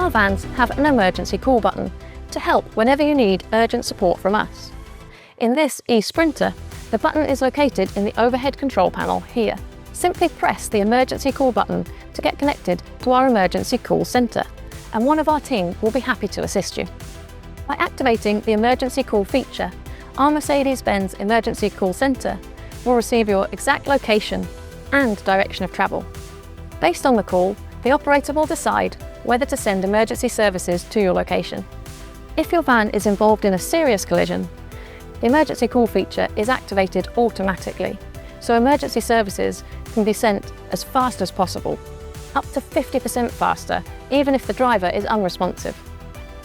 Our vans have an emergency call button to help whenever you need urgent support from us. In this e-Sprinter, the button is located in the overhead control panel here. Simply press the emergency call button to get connected to our emergency call centre, and one of our team will be happy to assist you. By activating the emergency call feature, our Mercedes-Benz emergency call centre will receive your exact location and direction of travel. Based on the call, the operator will decide whether to send emergency services to your location. If your van is involved in a serious collision, the emergency call feature is activated automatically, so emergency services can be sent as fast as possible, up to 50% faster, even if the driver is unresponsive.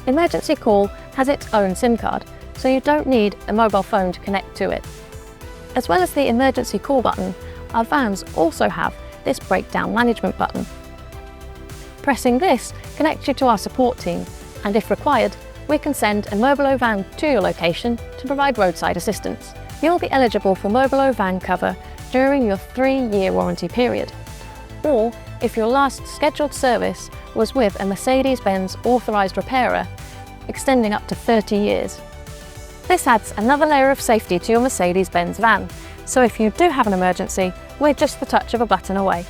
Emergency call has its own SIM card, so you don't need a mobile phone to connect to it. As well as the emergency call button, our vans also have this breakdown management button. Pressing this connects you to our support team, and if required, we can send a Mobilo van to your location to provide roadside assistance. You'll be eligible for Mobilo van cover during your 3-year warranty period, or if your last scheduled service was with a Mercedes-Benz authorised repairer, extending up to 30 years. This adds another layer of safety to your Mercedes-Benz van, so if you do have an emergency, we're just the touch of a button away.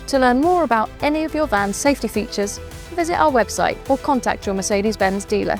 To learn more about any of your van's safety features, visit our website or contact your Mercedes-Benz dealer.